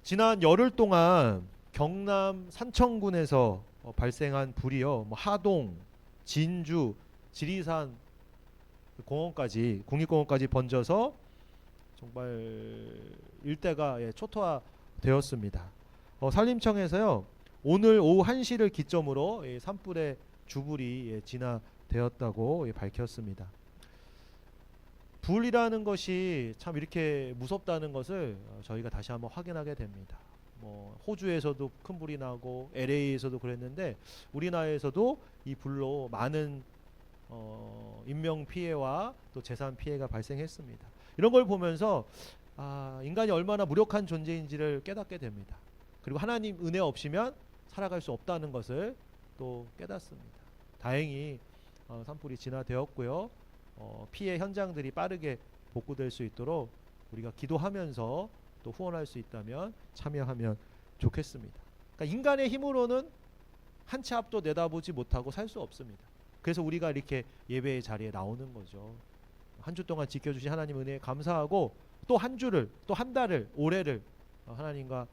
지난 열흘 동안 경남 산청군에서 발생한 불이요. 뭐 하동, 진주, 지리산 공원까지 국립공원까지 번져서 정말 일대가 초토화되었습니다. 산림청에서요. 오늘 오후 1시를 기점으로 산불의 주불이 진화되었다고 밝혔습니다. 불이라는 것이 참 이렇게 무섭다는 것을 저희가 다시 한번 확인하게 됩니다. 뭐 호주에서도 큰 불이 나고 LA에서도 그랬는데 우리나라에서도 이 불로 많은 인명 피해와 또 재산 피해가 발생했습니다. 이런 걸 보면서 인간이 얼마나 무력한 존재인지를 깨닫게 됩니다. 그리고 하나님 은혜 없이면 살아갈 수 없다는 것을 또 깨닫습니다. 다행히 산불이 진화되었고요. 피해 현장들이 빠르게 복구될 수 있도록 우리가 기도하면서 또 후원할 수 있다면 참여하면 좋겠습니다. 그러니까 인간의 힘으로는 한 치 앞도 내다보지 못하고 살 수 없습니다. 그래서 우리가 이렇게 예배의 자리에 나오는 거죠. 한 주 동안 지켜주신 하나님 은혜에 감사하고 또 한 주를 또 한 달을 올해를 하나님과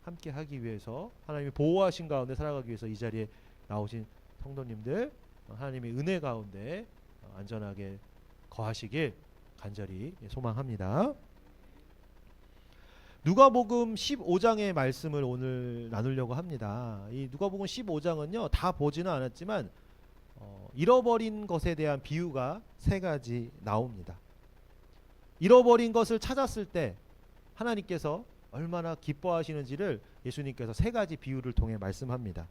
함께 하기 위해서 하나님이 보호하신 가운데 살아가기 위해서 이 자리에 나오신 성도님들 하나님의 은혜 가운데 안전하게 거하시길 간절히 소망합니다. 누가복음 15장의 말씀을 오늘 나누려고 합니다. 이 누가복음 15장은요 다 보지는 않았지만 잃어버린 것에 대한 비유가 3가지 나옵니다. 잃어버린 것을 찾았을 때 하나님께서 얼마나 기뻐하시는지를 예수님께서 3가지 비유를 통해 말씀합니다.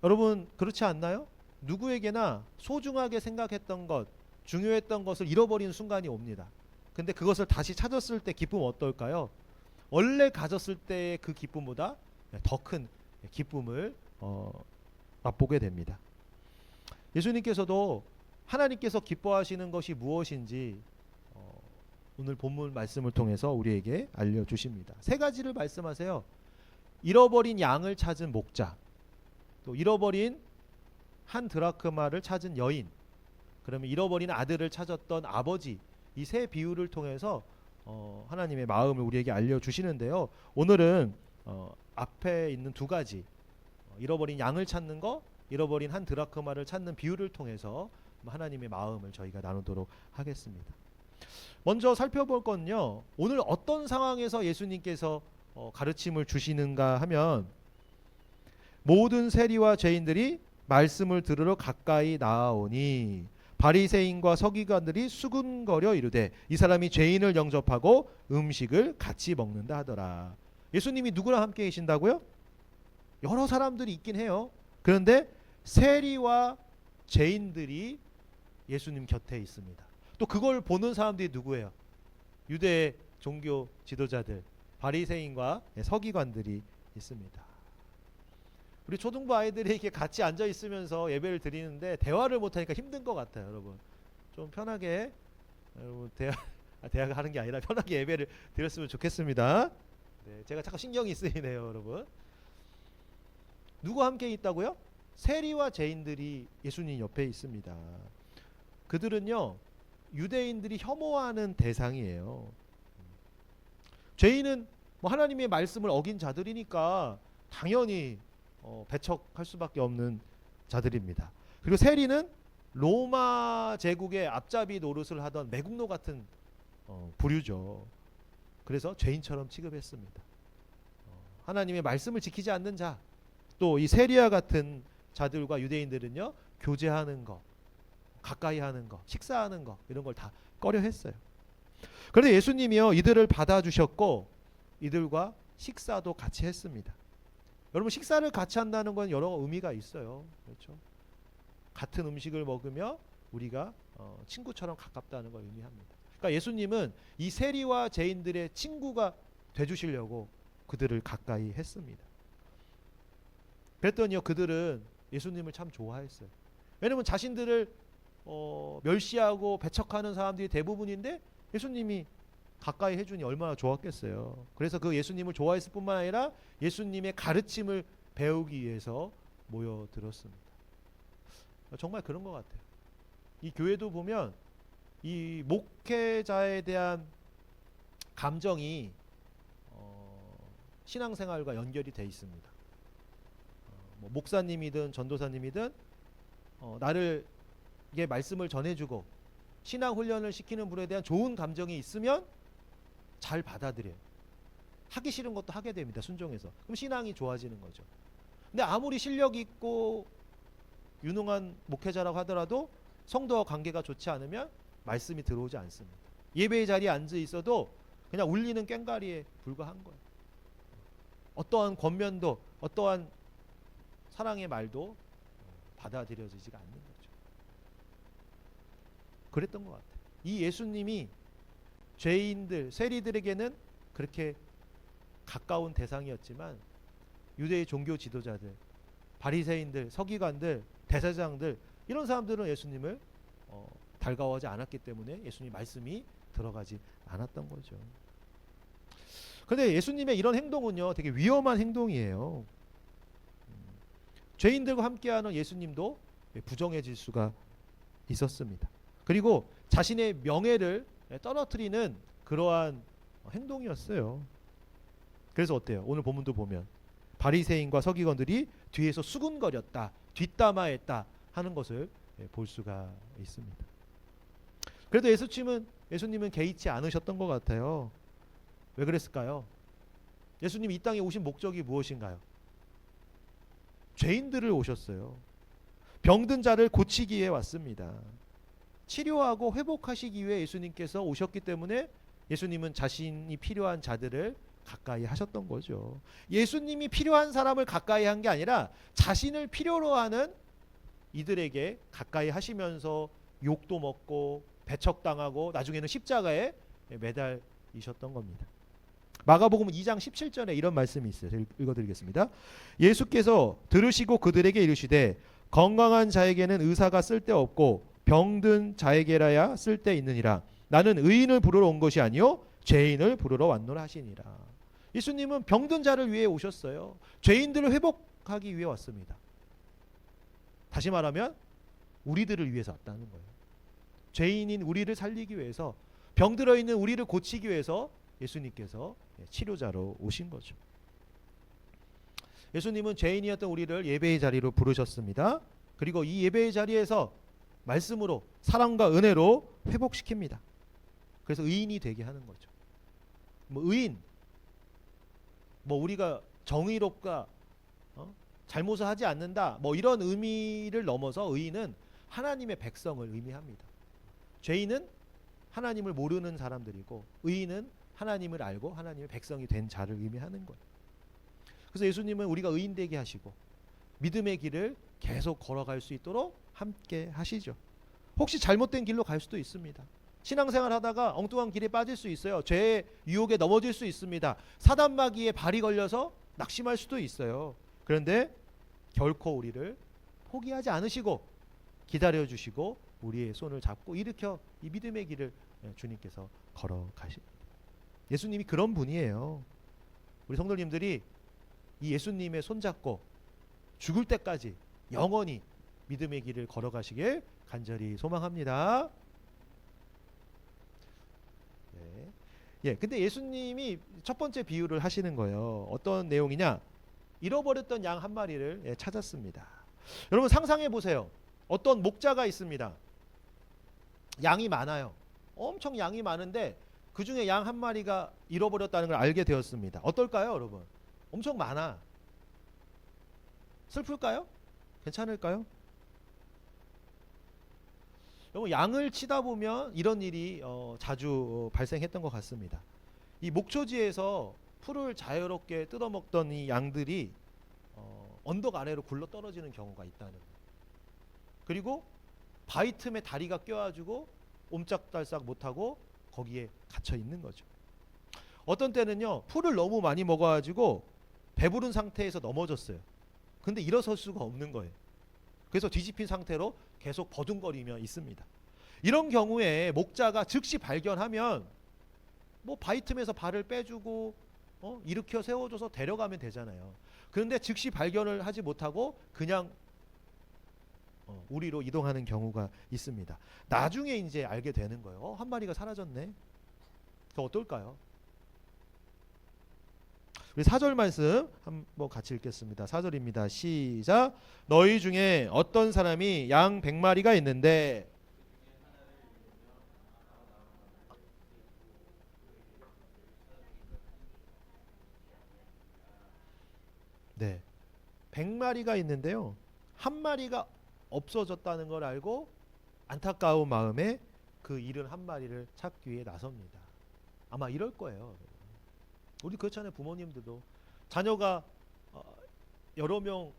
여러분 그렇지 않나요? 누구에게나 소중하게 생각했던 것, 중요했던 것을 잃어버리는 순간이 옵니다. 근데 그것을 다시 찾았을 때 기쁨은 어떨까요? 원래 가졌을 때의 그 기쁨보다 더 큰 기쁨을 맛보게 됩니다. 예수님께서도 하나님께서 기뻐하시는 것이 무엇인지 오늘 본문 말씀을 통해서 우리에게 알려주십니다. 3가지를 말씀하세요. 잃어버린 양을 찾은 목자, 또 잃어버린 한 드라크마를 찾은 여인, 그러면 잃어버린 아들을 찾았던 아버지, 이 3 비유를 통해서 하나님의 마음을 우리에게 알려주시는데요. 오늘은 앞에 있는 2가지 잃어버린 양을 찾는 거, 잃어버린 한 드라크마를 찾는 비유를 통해서 하나님의 마음을 저희가 나누도록 하겠습니다. 먼저 살펴볼 건요. 오늘 어떤 상황에서 예수님께서 가르침을 주시는가 하면 모든 세리와 죄인들이 말씀을 들으러 가까이 나아오니 바리새인과 서기관들이 수군거려 이르되 이 사람이 죄인을 영접하고 음식을 같이 먹는다 하더라. 예수님이 누구랑 함께 계신다고요? 여러 사람들이 있긴 해요. 그런데 세리와 죄인들이 예수님 곁에 있습니다. 또 그걸 보는 사람들이 누구예요? 유대 종교 지도자들, 바리새인과 서기관들이 있습니다. 우리 초등부 아이들이 이렇게 같이 앉아 있으면서 예배를 드리는데 대화를 못하니까 힘든 것 같아요, 여러분. 좀 편하게 여러분 대화가 하는 게 아니라 편하게 예배를 드렸으면 좋겠습니다. 네, 제가 잠깐 신경이 쓰이네요, 여러분. 누구 함께 있다고요? 세리와 죄인들이 예수님 옆에 있습니다. 그들은요 유대인들이 혐오하는 대상이에요. 죄인은 뭐 하나님의 말씀을 어긴 자들이니까 당연히 배척할 수밖에 없는 자들입니다. 그리고 세리는 로마 제국의 앞잡이 노릇을 하던 매국노 같은 부류죠. 그래서 죄인처럼 취급했습니다. 하나님의 말씀을 지키지 않는 자, 또 이 세리와 같은 자들과 유대인들은요 교제하는 거, 가까이 하는 거, 식사하는 거 이런 걸 다 꺼려했어요. 그런데 예수님이요 이들을 받아주셨고 이들과 식사도 같이 했습니다. 여러분 식사를 같이 한다는 건 여러 의미가 있어요. 그렇죠? 같은 음식을 먹으며 우리가 친구처럼 가깝다는 걸 의미합니다. 그러니까 예수님은 이 세리와 죄인들의 친구가 돼주시려고 그들을 가까이 했습니다. 그랬더니요 그들은 예수님을 참 좋아했어요. 왜냐하면 자신들을 멸시하고 배척하는 사람들이 대부분인데 예수님이 가까이 해주니 얼마나 좋았겠어요. 그래서 그 예수님을 좋아했을 뿐만 아니라 예수님의 가르침을 배우기 위해서 모여들었습니다. 정말 그런 것 같아요. 이 교회도 보면 이 목회자에 대한 감정이 신앙생활과 연결이 돼 있습니다. 뭐 목사님이든 전도사님이든 나를 이게 말씀을 전해주고 신앙 훈련을 시키는 분에 대한 좋은 감정이 있으면 잘 받아들여요. 하기 싫은 것도 하게 됩니다. 순종해서. 그럼 신앙이 좋아지는 거죠. 근데 아무리 실력 있고 유능한 목회자라고 하더라도 성도와 관계가 좋지 않으면 말씀이 들어오지 않습니다. 예배의 자리에 앉아 있어도 그냥 울리는 꽹과리에 불과한 거예요. 어떠한 권면도 어떠한 사랑의 말도 받아들여지지가 않는 거죠. 그랬던 것 같아요. 이 예수님이 죄인들, 세리들에게는 그렇게 가까운 대상이었지만 유대의 종교 지도자들, 바리새인들, 서기관들, 대제사장들 이런 사람들은 예수님을 달가워하지 않았기 때문에 예수님 말씀이 들어가지 않았던 거죠. 그런데 예수님의 이런 행동은요 되게 위험한 행동이에요. 죄인들과 함께하는 예수님도 부정해질 수가 있었습니다. 그리고 자신의 명예를 떨어뜨리는 그러한 행동이었어요. 그래서 어때요? 오늘 본문도 보면 바리새인과 서기관들이 뒤에서 수군거렸다, 뒷담화했다 하는 것을 볼 수가 있습니다. 그래도 예수님은 개의치 않으셨던 것 같아요. 왜 그랬을까요? 예수님이 이 땅에 오신 목적이 무엇인가요? 죄인들을 오셨어요. 병든 자를 고치기 위해 왔습니다. 치료하고 회복하시기 위해 예수님께서 오셨기 때문에 예수님은 자신이 필요한 자들을 가까이 하셨던 거죠. 예수님이 필요한 사람을 가까이 한 게 아니라 자신을 필요로 하는 이들에게 가까이 하시면서 욕도 먹고 배척당하고 나중에는 십자가에 매달리셨던 겁니다. 마가복음 2장 17절에 이런 말씀이 있어요. 읽어드리겠습니다. 예수께서 들으시고 그들에게 이르시되 건강한 자에게는 의사가 쓸데없고 병든 자에게라야 쓸데있느니라. 나는 의인을 부르러 온 것이 아니요 죄인을 부르러 왔노라 하시니라. 예수님은 병든 자를 위해 오셨어요. 죄인들을 회복하기 위해 왔습니다. 다시 말하면 우리들을 위해서 왔다는 거예요. 죄인인 우리를 살리기 위해서, 병들어 있는 우리를 고치기 위해서 예수님께서 치료자로 오신 거죠. 예수님은 죄인이었던 우리를 예배의 자리로 부르셨습니다. 그리고 이 예배의 자리에서 말씀으로 사랑과 은혜로 회복시킵니다. 그래서 의인이 되게 하는 거죠. 의인, 우리가 정의롭다, 잘못을 하지 않는다, 이런 의미를 넘어서 의인은 하나님의 백성을 의미합니다. 죄인은 하나님을 모르는 사람들이고 의인은 하나님을 알고 하나님의 백성이 된 자를 의미하는 거예요. 그래서 예수님은 우리가 의인 되게 하시고 믿음의 길을 계속 걸어갈 수 있도록 함께 하시죠. 혹시 잘못된 길로 갈 수도 있습니다. 신앙생활 하다가 엉뚱한 길에 빠질 수 있어요. 죄의 유혹에 넘어질 수 있습니다. 사단마귀에 발이 걸려서 낙심할 수도 있어요. 그런데 결코 우리를 포기하지 않으시고 기다려주시고 우리의 손을 잡고 일으켜 이 믿음의 길을 주님께서 걸어가십니다. 예수님이 그런 분이에요. 우리 성도님들이 이 예수님의 손잡고 죽을 때까지 영원히 믿음의 길을 걸어가시길 간절히 소망합니다. 근데 예수님이 첫 번째 비유를 하시는 거예요. 어떤 내용이냐? 잃어버렸던 양 한 마리를 찾았습니다. 여러분 상상해 보세요. 어떤 목자가 있습니다. 양이 많아요. 엄청 양이 많은데 그 중에 양 한 마리가 잃어버렸다는 걸 알게 되었습니다. 어떨까요, 여러분? 엄청 많아. 슬플까요? 괜찮을까요? 여러분 양을 치다 보면 이런 일이 자주 발생했던 것 같습니다. 이 목초지에서 풀을 자유롭게 뜯어먹던 이 양들이 언덕 아래로 굴러 떨어지는 경우가 있다는 거예요. 그리고 바위 틈에 다리가 껴가지고 옴짝달싹 못하고 거기에 갇혀 있는 거죠. 어떤 때는요 풀을 너무 많이 먹어가지고 배부른 상태에서 넘어졌어요. 근데 일어설 수가 없는 거예요. 그래서 뒤집힌 상태로 계속 버둥거리며 있습니다. 이런 경우에 목자가 즉시 발견하면 바위 틈에서 발을 빼주고 일으켜 세워줘서 데려가면 되잖아요. 그런데 즉시 발견을 하지 못하고 그냥 우리로 이동하는 경우가 있습니다. 나중에 이제 알게 되는 거예요. 한 마리가 사라졌네. 그 어떨까요? 우리 4절 말씀 한번 같이 읽겠습니다. 4절입니다. 시작. 너희 중에 어떤 사람이 양 100마리가 있는데 네. 100마리가 있는데요. 한 마리가 없어졌다는 걸 알고 안타까운 마음에 그 71마리를 찾기 위해 나섭니다. 아마 이럴 거예요. 우리 그렇잖아요. 부모님들도 자녀가 여러 명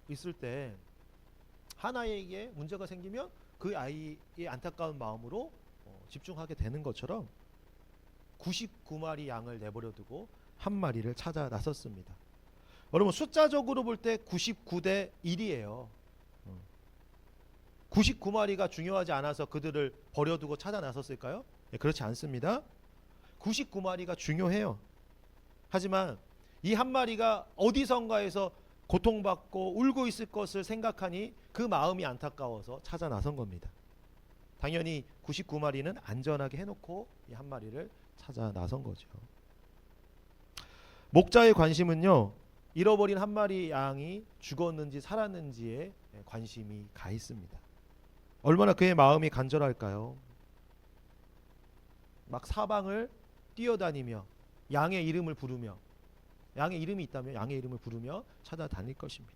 있을 때 하나에게 문제가 생기면 그 아이의 안타까운 마음으로 집중하게 되는 것처럼 99마리 양을 내버려 두고 한 마리를 찾아 나섰습니다. 여러분 숫자적으로 볼 때 99대 1이에요. 99마리가 중요하지 않아서 그들을 버려두고 찾아 나섰을까요? 네, 그렇지 않습니다. 99마리가 중요해요. 하지만 이 한 마리가 어디선가에서 고통받고 울고 있을 것을 생각하니 그 마음이 안타까워서 찾아 나선 겁니다. 당연히 99마리는 안전하게 해놓고 이 한 마리를 찾아 나선 거죠. 목자의 관심은요, 잃어버린 한 마리 양이 죽었는지 살았는지에 관심이 가 있습니다. 얼마나 그의 마음이 간절할까요? 막 사방을 뛰어다니며 양의 이름을 부르며, 양의 이름이 있다면 양의 이름을 부르며 찾아다닐 것입니다.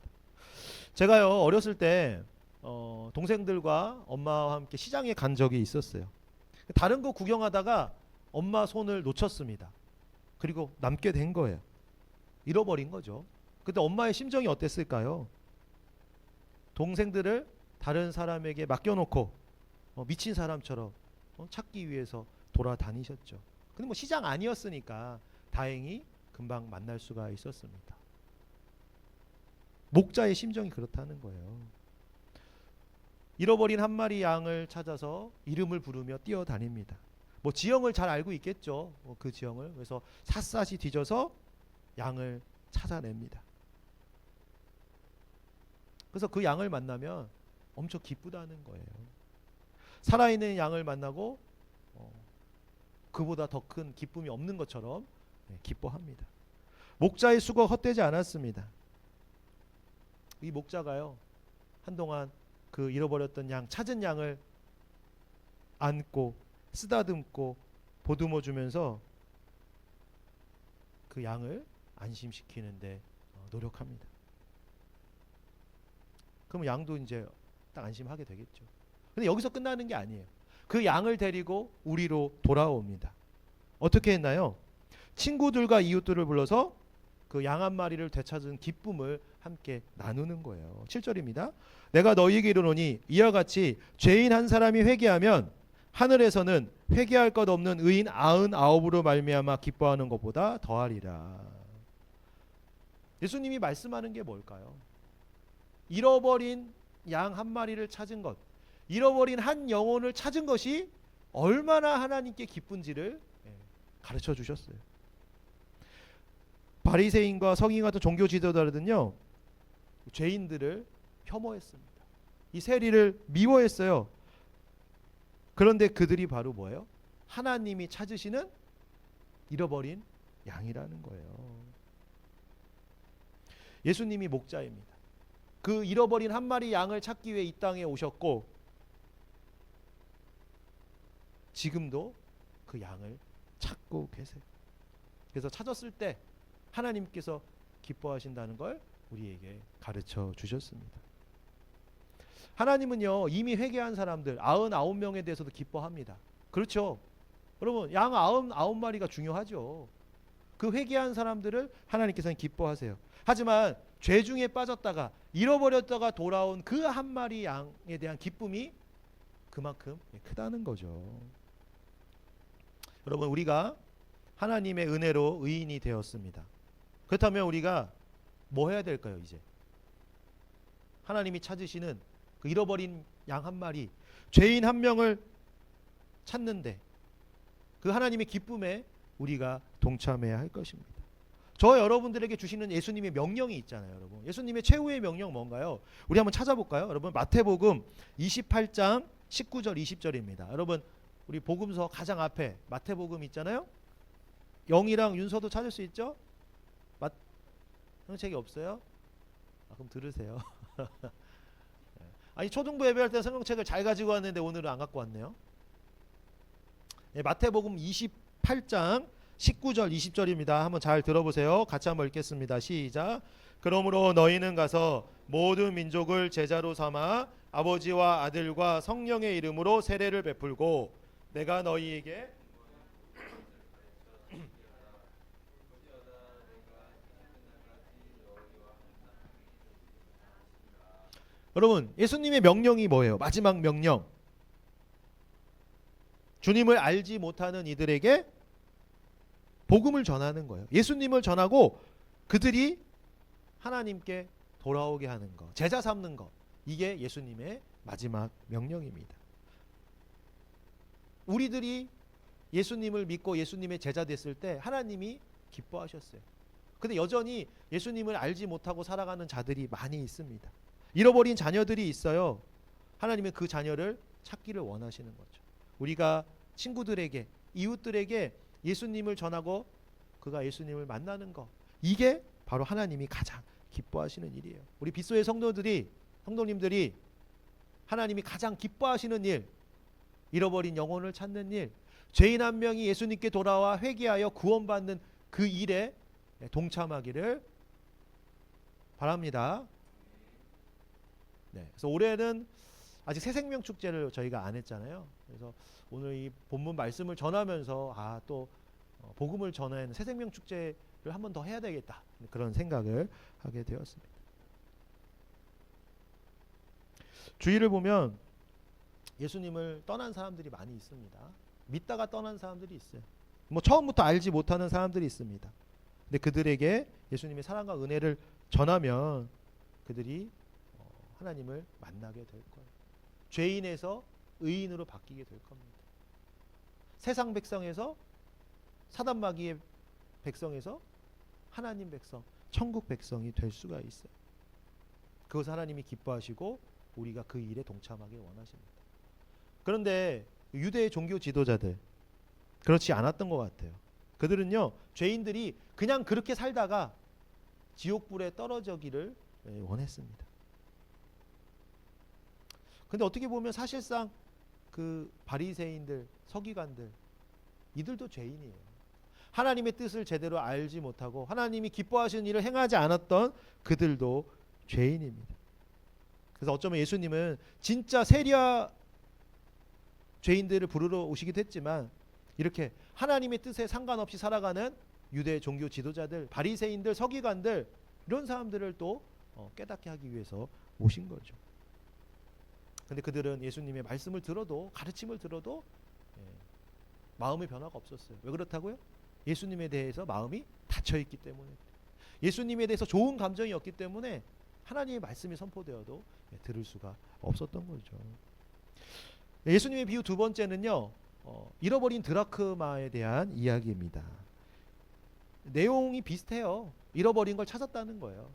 제가요 어렸을 때 동생들과 엄마와 함께 시장에 간 적이 있었어요. 다른 거 구경하다가 엄마 손을 놓쳤습니다. 그리고 남게 된 거예요. 잃어버린 거죠. 그때 엄마의 심정이 어땠을까요? 동생들을 다른 사람에게 맡겨놓고 미친 사람처럼 찾기 위해서 돌아다니셨죠. 근데 뭐 시장 아니었으니까 다행히 금방 만날 수가 있었습니다. 목자의 심정이 그렇다는 거예요. 잃어버린 한 마리 양을 찾아서 이름을 부르며 뛰어다닙니다. 뭐 지형을 잘 알고 있겠죠. 그 지형을. 그래서 샅샅이 뒤져서 양을 찾아냅니다. 그래서 그 양을 만나면 엄청 기쁘다는 거예요. 살아있는 양을 만나고 그보다 더 큰 기쁨이 없는 것처럼 기뻐합니다. 목자의 수고가 헛되지 않았습니다. 이 목자가요 한동안 그 잃어버렸던 양, 찾은 양을 안고 쓰다듬고 보듬어 주면서 그 양을 안심시키는데 노력합니다. 그럼 양도 이제 딱 안심하게 되겠죠. 근데 여기서 끝나는 게 아니에요. 그 양을 데리고 우리로 돌아옵니다. 어떻게 했나요? 친구들과 이웃들을 불러서 그 양 한 마리를 되찾은 기쁨을 함께 나누는 거예요. 7절입니다. 내가 너희에게 이르노니 이와 같이 죄인 한 사람이 회개하면 하늘에서는 회개할 것 없는 의인 99으로 말미암아 기뻐하는 것보다 더하리라. 예수님이 말씀하는 게 뭘까요? 잃어버린 양 한 마리를 찾은 것, 잃어버린 한 영혼을 찾은 것이 얼마나 하나님께 기쁜지를 가르쳐 주셨어요. 바리새인과 서기관 같은 종교 지도자들은요 죄인들을 혐오했습니다. 이 세리를 미워했어요. 그런데 그들이 바로 뭐예요? 하나님이 찾으시는 잃어버린 양이라는 거예요. 예수님이 목자입니다. 그 잃어버린 한 마리 양을 찾기 위해 이 땅에 오셨고 지금도 그 양을 찾고 계세요. 그래서 찾았을 때 하나님께서 기뻐하신다는 걸 우리에게 가르쳐 주셨습니다. 하나님은요 이미 회개한 사람들 99명에 대해서도 기뻐합니다. 그렇죠? 여러분 양 99마리가 중요하죠. 그 회개한 사람들을 하나님께서는 기뻐하세요. 하지만 죄 중에 빠졌다가 잃어버렸다가 돌아온 그 한 마리 양에 대한 기쁨이 그만큼 크다는 거죠. 여러분 우리가 하나님의 은혜로 의인이 되었습니다. 그렇다면 우리가 뭐 해야 될까요? 이제 하나님이 찾으시는 그 잃어버린 양 한 마리, 죄인 한 명을 찾는데 그 하나님의 기쁨에 우리가 동참해야 할 것입니다. 저 여러분들에게 주시는 예수님의 명령이 있잖아요, 여러분. 예수님의 최후의 명령 뭔가요? 우리 한번 찾아볼까요? 여러분 마태복음 28장 19절 20절입니다. 여러분 우리 복음서 가장 앞에 마태복음 있잖아요. 영이랑 윤서도 찾을 수 있죠? 성경책이 없어요? 그럼 들으세요. 아니 초등부 예배할 때 성경책을 잘 가지고 왔는데 오늘은 안 갖고 왔네요. 마태복음 28장 19절 20절입니다. 한번 잘 들어보세요. 같이 한번 읽겠습니다. 시작. 그러므로 너희는 가서 모든 민족을 제자로 삼아 아버지와 아들과 성령의 이름으로 세례를 베풀고 내가 너희에게 여러분 예수님의 명령이 뭐예요? 마지막 명령. 주님을 알지 못하는 이들에게 복음을 전하는 거예요. 예수님을 전하고 그들이 하나님께 돌아오게 하는 거, 제자 삼는 거. 이게 예수님의 마지막 명령입니다. 우리들이 예수님을 믿고 예수님의 제자 됐을 때 하나님이 기뻐하셨어요. 근데 여전히 예수님을 알지 못하고 살아가는 자들이 많이 있습니다. 잃어버린 자녀들이 있어요. 하나님은 그 자녀를 찾기를 원하시는 거죠. 우리가 친구들에게, 이웃들에게 예수님을 전하고 그가 예수님을 만나는 거, 이게 바로 하나님이 가장 기뻐하시는 일이에요. 우리 빗소의 성도님들이 하나님이 가장 기뻐하시는 일, 잃어버린 영혼을 찾는 일, 죄인 한 명이 예수님께 돌아와 회개하여 구원받는 그 일에 동참하기를 바랍니다. 네, 그래서 올해는 아직 새생명 축제를 저희가 안 했잖아요. 그래서 오늘 이 본문 말씀을 전하면서 또 복음을 전하는 새생명 축제를 한 번 더 해야 되겠다, 그런 생각을 하게 되었습니다. 주위를 보면 예수님을 떠난 사람들이 많이 있습니다. 믿다가 떠난 사람들이 있어요. 뭐 처음부터 알지 못하는 사람들이 있습니다. 근데 그들에게 예수님의 사랑과 은혜를 전하면 그들이 하나님을 만나게 될 거예요. 죄인에서 의인으로 바뀌게 될 겁니다. 세상 백성에서 사단 마귀의 백성에서 하나님 백성, 천국 백성이 될 수가 있어요. 그것을 하나님이 기뻐하시고 우리가 그 일에 동참하길 원하십니다. 그런데 유대의 종교 지도자들 그렇지 않았던 것 같아요. 그들은요, 죄인들이 그냥 그렇게 살다가 지옥불에 떨어지기를 원했습니다. 근데 어떻게 보면 사실상 그 바리새인들, 서기관들, 이들도 죄인이에요. 하나님의 뜻을 제대로 알지 못하고 하나님이 기뻐하시는 일을 행하지 않았던 그들도 죄인입니다. 그래서 어쩌면 예수님은 진짜 세리와 죄인들을 부르러 오시기도 했지만 이렇게 하나님의 뜻에 상관없이 살아가는 유대 종교 지도자들, 바리새인들, 서기관들, 이런 사람들을 또 깨닫게 하기 위해서 오신 거죠. 근데 그들은 예수님의 말씀을 들어도, 가르침을 들어도 마음의 변화가 없었어요. 왜 그렇다고요? 예수님에 대해서 마음이 닫혀있기 때문에, 예수님에 대해서 좋은 감정이 없기 때문에 하나님의 말씀이 선포되어도 들을 수가 없었던 거죠. 예수님의 비유 두 번째는요, 잃어버린 드라크마에 대한 이야기입니다. 내용이 비슷해요. 잃어버린 걸 찾았다는 거예요.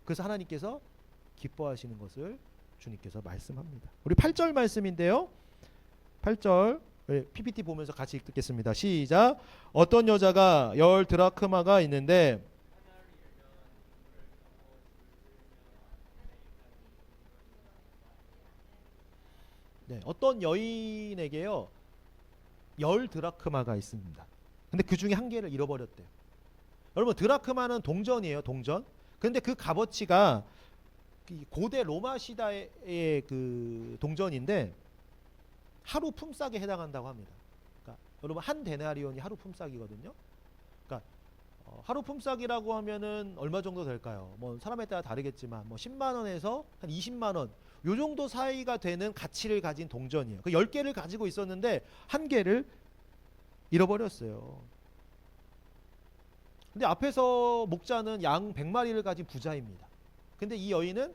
그래서 하나님께서 기뻐하시는 것을 주님께서 말씀합니다. 우리 8절 말씀인데요. 8절 PPT 보면서 같이 읽겠습니다. 시작. 어떤 여자가 10 드라크마가 있는데 어떤 여인에게요 10 드라크마가 있습니다. 근데 그 중에 한 개를 잃어버렸대요. 여러분, 드라크마는 동전이에요. 동전. 근데 그 값어치가 고대 로마 시대의 그 동전인데 하루 품삯에 해당한다고 합니다. 그러니까 여러분, 한 데나리온이 하루 품삯이거든요. 그러니까 하루 품삯이라고 하면은 얼마 정도 될까요? 뭐 사람에 따라 다르겠지만 뭐 10만 원에서 한 20만 원, 요 정도 사이가 되는 가치를 가진 동전이에요. 그 10개를 가지고 있었는데 한 개를 잃어버렸어요. 근데 앞에서 목자는 양 100마리를 가진 부자입니다. 근데 이 여인은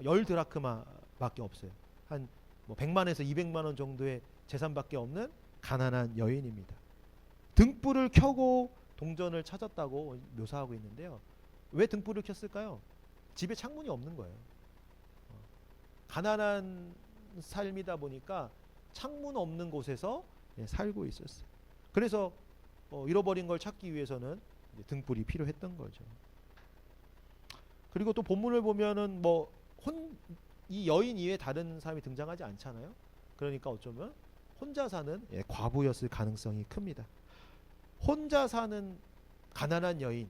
10 드라크마밖에 없어요. 한 뭐 100만에서 200만 원 정도의 재산밖에 없는 가난한 여인입니다. 등불을 켜고 동전을 찾았다고 묘사하고 있는데요. 왜 등불을 켰을까요? 집에 창문이 없는 거예요. 가난한 삶이다 보니까 창문 없는 곳에서 살고 있었어요. 그래서 잃어버린 걸 찾기 위해서는 이제 등불이 필요했던 거죠. 그리고 또 본문을 보면은 이 여인 이외에 다른 사람이 등장하지 않잖아요. 그러니까 어쩌면 혼자 사는 과부였을 가능성이 큽니다. 혼자 사는 가난한 여인,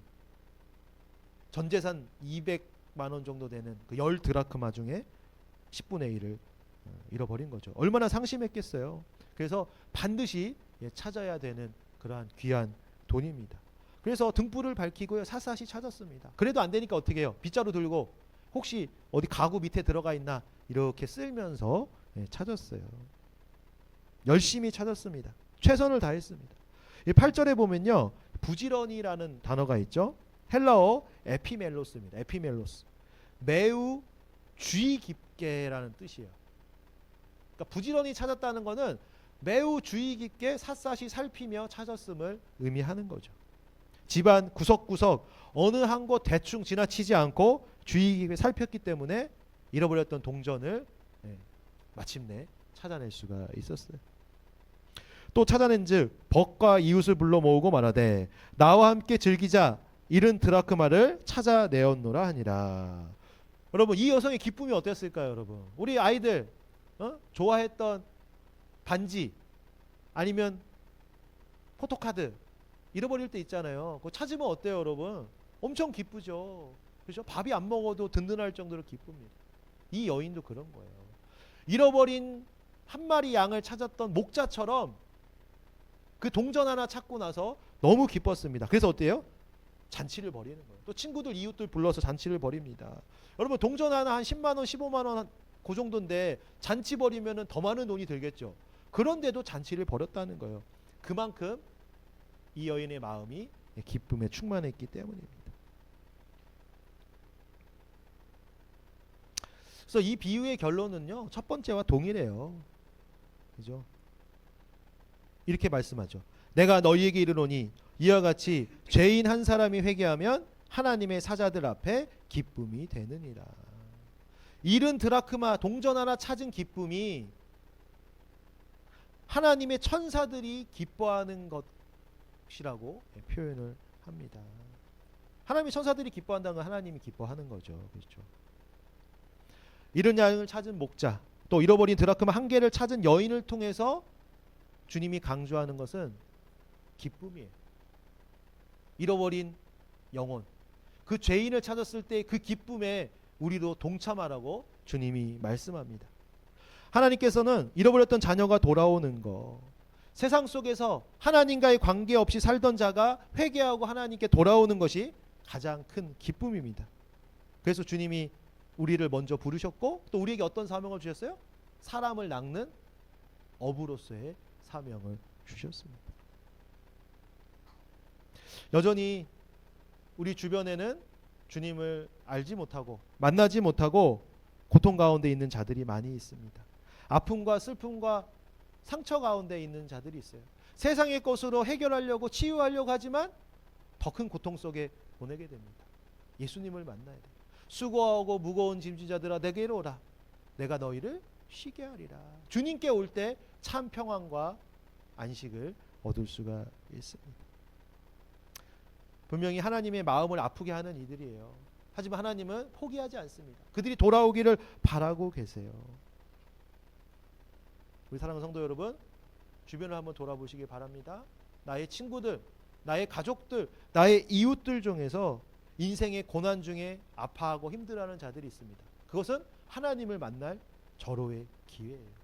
전 재산 200만 원 정도 되는 그 10드라크마 중에 10분의 1을 잃어버린 거죠. 얼마나 상심했겠어요. 그래서 반드시 찾아야 되는 그러한 귀한 돈입니다. 그래서 등불을 밝히고요, 샅샅이 찾았습니다. 그래도 안 되니까 어떻게 해요? 빗자루 들고 혹시 어디 가구 밑에 들어가 있나 이렇게 쓸면서 찾았어요. 열심히 찾았습니다. 최선을 다했습니다. 8절에 보면요, 부지런히라는 단어가 있죠. 헬라어 에피멜로스입니다. 에피멜로스. 매우 주의 깊게라는 뜻이에요. 그러니까 부지런히 찾았다는 것은 매우 주의 깊게 샅샅이 살피며 찾았음을 의미하는 거죠. 집안 구석구석 어느 한 곳 대충 지나치지 않고 주의 깊게 살폈기 때문에 잃어버렸던 동전을 마침내 찾아낼 수가 있었어요. 또 찾아낸즉 벗과 이웃을 불러 모으고 말하되 나와 함께 즐기자, 잃은 드라크마를 찾아내었노라 하니라. 여러분, 이 여성의 기쁨이 어땠을까요? 여러분, 우리 아이들 좋아했던 반지 아니면 포토카드 잃어버릴 때 있잖아요. 그거 찾으면 어때요, 여러분? 엄청 기쁘죠. 그렇죠? 밥이 안 먹어도 든든할 정도로 기쁩니다. 이 여인도 그런 거예요. 잃어버린 한 마리 양을 찾았던 목자처럼 그 동전 하나 찾고 나서 너무 기뻤습니다. 그래서 어때요? 잔치를 벌이는 거예요. 또 친구들, 이웃들 불러서 잔치를 벌입니다. 여러분, 동전 하나 한 10만 원, 15만 원 그 정도인데 잔치 벌이면은 더 많은 돈이 들겠죠. 그런데도 잔치를 벌였다는 거예요. 그만큼 이 여인의 마음이 기쁨에 충만했기 때문입니다. 그래서 이 비유의 결론은요, 첫 번째와 동일해요. 그죠? 이렇게 말씀하죠. 내가 너희에게 이르노니 이와 같이 죄인 한 사람이 회개하면 하나님의 사자들 앞에 기쁨이 되느니라. 잃은 드라크마 동전 하나 찾은 기쁨이 하나님의 천사들이 기뻐하는 것이라고 표현을 합니다. 하나님의 천사들이 기뻐한다는 건 하나님이 기뻐하는 거죠. 그렇죠? 잃은 양을 찾은 목자, 또 잃어버린 드라크마 한 개를 찾은 여인을 통해서 주님이 강조하는 것은 기쁨이에요. 잃어버린 영혼, 그 죄인을 찾았을 때 그 기쁨에 우리도 동참하라고 주님이 말씀합니다. 하나님께서는 잃어버렸던 자녀가 돌아오는 것, 세상 속에서 하나님과의 관계없이 살던 자가 회개하고 하나님께 돌아오는 것이 가장 큰 기쁨입니다. 그래서 주님이 우리를 먼저 부르셨고 또 우리에게 어떤 사명을 주셨어요? 사람을 낚는 어부로서의 사명을 주셨습니다. 여전히 우리 주변에는 주님을 알지 못하고 만나지 못하고 고통 가운데 있는 자들이 많이 있습니다. 아픔과 슬픔과 상처 가운데 있는 자들이 있어요. 세상의 것으로 해결하려고 치유하려고 하지만 더 큰 고통 속에 보내게 됩니다. 예수님을 만나야 돼요. 수고하고 무거운 짐진 자들아 내게로 오라. 내가 너희를 쉬게 하리라. 주님께 올 때 참 평안과 안식을 얻을 수가 있습니다. 분명히 하나님의 마음을 아프게 하는 이들이에요. 하지만 하나님은 포기하지 않습니다. 그들이 돌아오기를 바라고 계세요. 우리 사랑하는 성도 여러분, 주변을 한번 돌아보시기 바랍니다. 나의 친구들, 나의 가족들, 나의 이웃들 중에서 인생의 고난 중에 아파하고 힘들어하는 자들이 있습니다. 그것은 하나님을 만날 절호의 기회예요.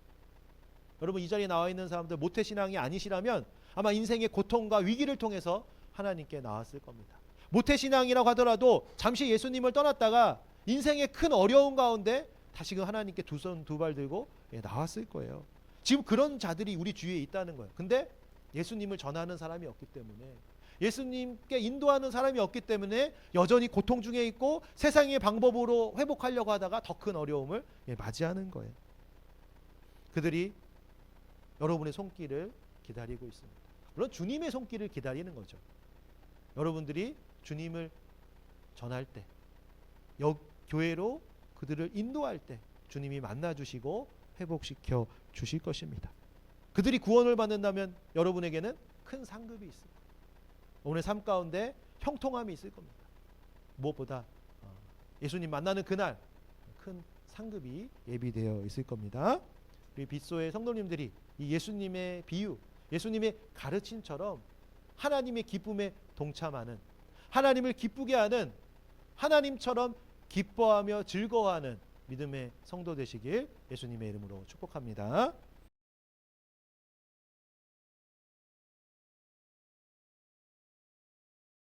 여러분, 이 자리에 나와 있는 사람들 모태신앙이 아니시라면 아마 인생의 고통과 위기를 통해서 하나님께 나왔을 겁니다. 모태신앙이라고 하더라도 잠시 예수님을 떠났다가 인생의 큰 어려움 가운데 다시금 하나님께 두 손 두 발 들고 나왔을 거예요. 지금 그런 자들이 우리 주위에 있다는 거예요. 근데 예수님을 전하는 사람이 없기 때문에, 예수님께 인도하는 사람이 없기 때문에 여전히 고통 중에 있고 세상의 방법으로 회복하려고 하다가 더 큰 어려움을 맞이하는 거예요. 그들이 여러분의 손길을 기다리고 있습니다. 물론 주님의 손길을 기다리는 거죠. 여러분들이 주님을 전할 때, 교회로 그들을 인도할 때 주님이 만나주시고 회복시켜 주실 것입니다. 그들이 구원을 받는다면 여러분에게는 큰 상급이 있습니다. 오늘 삶 가운데 형통함이 있을 겁니다. 무엇보다 예수님 만나는 그날 큰 상급이 예비되어 있을 겁니다. 우리 빗소의 성도님들이 이 예수님의 비유, 예수님의 가르침처럼 하나님의 기쁨에 동참하는, 하나님을 기쁘게 하는, 하나님처럼 기뻐하며 즐거워하는 믿음의 성도 되시길 예수님의 이름으로 축복합니다.